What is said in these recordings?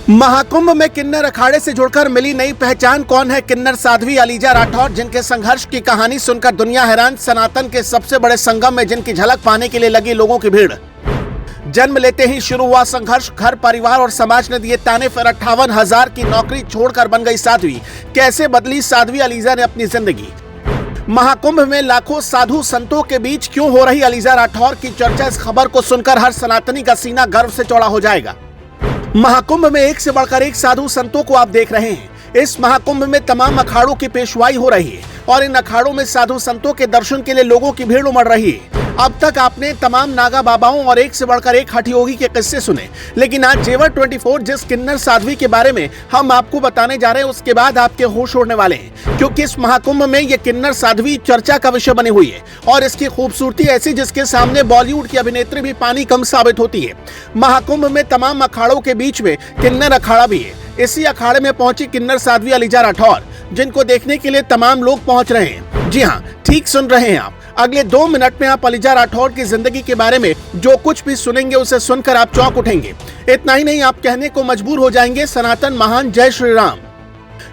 महाकुंभ में किन्नर अखाड़े से जुड़कर मिली नई पहचान। कौन है किन्नर साध्वी अलीजा राठौर, जिनके संघर्ष की कहानी सुनकर दुनिया हैरान। सनातन के सबसे बड़े संगम में जिनकी झलक पाने के लिए लगी लोगों की भीड़। जन्म लेते ही शुरू हुआ संघर्ष, घर परिवार और समाज ने दिए ताने, फिर 58,000 की नौकरी छोड़कर बन गई साध्वी। कैसे बदली साध्वी अलीजा ने अपनी जिंदगी। महाकुंभ में लाखों साधु संतों के बीच क्यों हो रही अलीजा राठौर की चर्चा। इस खबर को सुनकर हर सनातनी का सीना गर्व से चौड़ा हो जाएगा। महाकुंभ में एक से बढ़कर एक साधु संतों को आप देख रहे हैं। इस महाकुंभ में तमाम अखाड़ों की पेशवाई हो रही है और इन अखाड़ों में साधु संतों के दर्शन के लिए लोगों की भीड़ उमड़ रही है। अब तक आपने तमाम नागा बाबाओं और एक से बढ़कर एक हठयोगी के किस्से सुने, लेकिन आज जेवर 24 जिस किन्नर साध्वी के बारे में हम आपको बताने जा रहे हैं, उसके बाद आपके होश उड़ने वाले हैं, क्योंकि इस महाकुंभ में ये किन्नर साध्वी चर्चा का विषय बनी हुई है और इसकी खूबसूरती ऐसी जिसके सामने बॉलीवुड की अभिनेत्री भी पानी कम साबित होती है। महाकुंभ में तमाम अखाड़ों के बीच में किन्नर अखाड़ा भी है। इसी अखाड़े में पहुंची किन्नर साध्वी अलीजा राठौर, जिनको देखने के लिए तमाम लोग पहुंच रहे हैं। जी हाँ, ठीक सुन रहे हैं आप। अगले 2 मिनट में आप अलीजा राठौर की जिंदगी के बारे में जो कुछ भी सुनेंगे उसे सुनकर आप चौंक उठेंगे। इतना ही नहीं, आप कहने को मजबूर हो जाएंगे, सनातन महान जय श्री राम।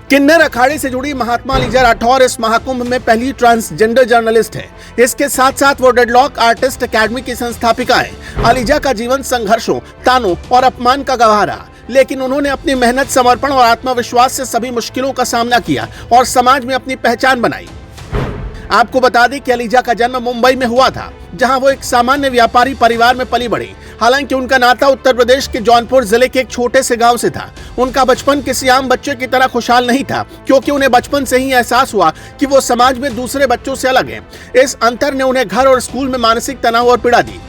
किन्नर अखाड़े से जुड़ी महात्मा अलीजा राठौर इस महाकुंभ में पहली ट्रांसजेंडर जर्नलिस्ट है। इसके साथ साथ वो डेडलॉक आर्टिस्ट अकेडमी की संस्थापिका है। अलीजा का जीवन संघर्षों, तानों और अपमान का गवाह रहा, लेकिन उन्होंने अपनी मेहनत, समर्पण और आत्मविश्वास से सभी मुश्किलों का सामना किया और समाज में अपनी पहचान बनाई। आपको बता दें कि अलीजा का जन्म मुंबई में हुआ था, जहां वो एक सामान्य व्यापारी परिवार में पली बढ़ी। हालांकि उनका नाता उत्तर प्रदेश के जौनपुर जिले के एक छोटे से गांव से था। उनका बचपन किसी आम बच्चे की तरह खुशहाल नहीं था, क्योंकि उन्हें बचपन से ही एहसास हुआ कि वो समाज में दूसरे बच्चों से अलग हैं। इस अंतर ने उन्हें घर और स्कूल में मानसिक तनाव और पीड़ा दी।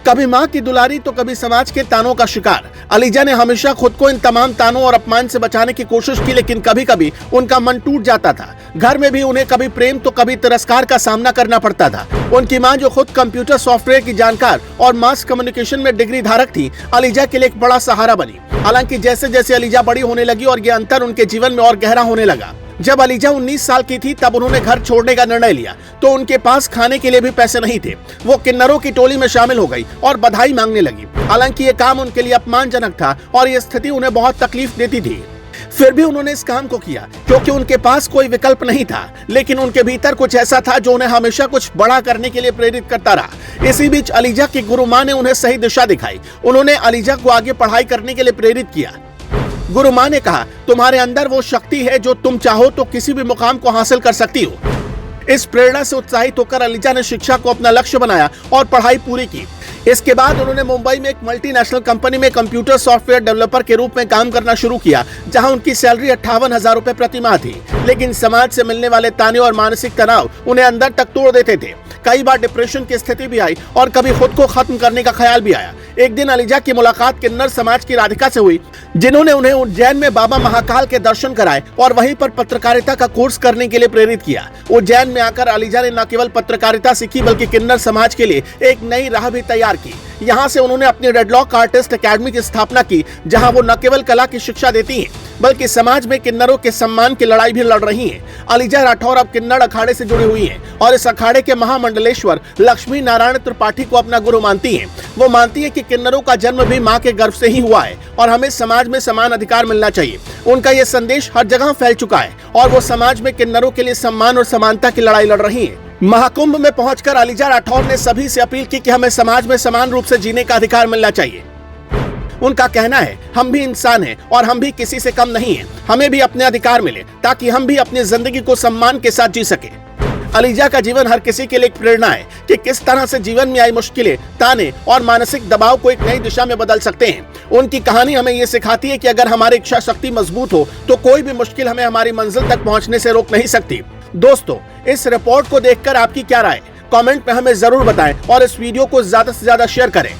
कभी माँ की दुलारी तो कभी समाज के तानों का शिकार। अलीजा ने हमेशा खुद को इन तमाम तानों और अपमान से बचाने की कोशिश की, लेकिन कभी कभी उनका मन टूट जाता था। घर में भी उन्हें कभी प्रेम तो कभी तिरस्कार का सामना करना पड़ता था। उनकी मां, जो खुद कंप्यूटर सॉफ्टवेयर की जानकार और मास कम्युनिकेशन में डिग्री धारक थी, अलीजा के लिए एक बड़ा सहारा बनी। हालांकि जैसे जैसे अलीजा बड़ी होने लगी और ये अंतर उनके जीवन में और गहरा होने लगा। जब अलीजा 19 साल की थी, तब उन्होंने घर छोड़ने का निर्णय लिया, तो उनके पास खाने के लिए भी पैसे नहीं थे। वो किन्नरों की टोली में शामिल हो गई और बधाई मांगने लगी। हालांकि ये काम उनके लिए अपमानजनक था और ये स्थिति उन्हें बहुत तकलीफ देती थी। फिर भी उन्होंने इस काम को किया, क्योंकि उनके पास कोई विकल्प नहीं था। लेकिन उनके भीतर कुछ ऐसा था जो उन्हें हमेशा कुछ बड़ा करने के लिए प्रेरित करता रहा। इसी बीच अलीजा की गुरु मां ने उन्हें सही दिशा दिखाई। उन्होंने अलीजा को आगे पढ़ाई करने के लिए प्रेरित किया। गुरु मां ने कहा, तुम्हारे अंदर वो शक्ति है जो तुम चाहो तो किसी भी मुकाम को हासिल कर सकती हो। इस प्रेरणा से उत्साहित होकर अलीजा ने शिक्षा को अपना लक्ष्य बनाया और पढ़ाई पूरी की। इसके बाद उन्होंने मुंबई में एक मल्टीनेशनल कंपनी में कंप्यूटर सॉफ्टवेयर डेवलपर के रूप में काम करना शुरू किया, जहां उनकी सैलरी 58,000 रुपए प्रति माह थी। लेकिन समाज से मिलने वाले ताने और मानसिक तनाव उन्हें अंदर तक तोड़ देते थे। कई बार डिप्रेशन की स्थिति भी आई और कभी खुद को खत्म करने का ख्याल भी आया। एक दिन अलीजा की मुलाकात किन्नर समाज की राधिका से हुई, जिन्होंने उन्हें उज्जैन में बाबा महाकाल के दर्शन कराए और वहीं पर पत्रकारिता का कोर्स करने के लिए प्रेरित किया। उज्जैन में आकर अलीजा ने न केवल पत्रकारिता सीखी, बल्कि किन्नर समाज के लिए एक नई राह भी तैयार की। यहाँ से उन्होंने अपनी डेडलॉक आर्टिस्ट अकेडमी की स्थापना की, जहाँ वो न केवल कला की शिक्षा देती हैं, बल्कि समाज में किन्नरों के सम्मान की लड़ाई भी लड़ रही हैं। अलीजा राठौर अब किन्नर अखाड़े से जुड़ी हुई हैं और इस अखाड़े के महामंडलेश्वर लक्ष्मी नारायण त्रिपाठी को अपना गुरु मानती हैं। वो मानती है कि किन्नरों का जन्म भी माँ के गर्भ से ही हुआ है और हमें समाज में समान अधिकार मिलना चाहिए। उनका ये संदेश हर जगह फैल चुका है और वो समाज में किन्नरों के लिए सम्मान और समानता की लड़ाई लड़ रही हैं। महाकुंभ में पहुंचकर अलीजा राठौर ने सभी से अपील की कि हमें समाज में समान रूप से जीने का अधिकार मिलना चाहिए। उनका कहना है, हम भी इंसान हैं और हम भी किसी से कम नहीं हैं। हमें भी अपने अधिकार मिले ताकि हम भी अपनी जिंदगी को सम्मान के साथ जी सके। अलीजा का जीवन हर किसी के लिए एक प्रेरणा है कि किस तरह से जीवन में आई मुश्किलें, ताने और मानसिक दबाव को एक नई दिशा में बदल सकते हैं। उनकी कहानी हमें ये सिखाती है कि अगर हमारी इच्छा शक्ति मजबूत हो तो कोई भी मुश्किल हमें हमारी मंजिल तक पहुंचने से रोक नहीं सकती। दोस्तों, इस रिपोर्ट को देखकर आपकी क्या राय? कमेंट में हमें जरूर बताएं और इस वीडियो को ज्यादा से ज्यादा शेयर करें।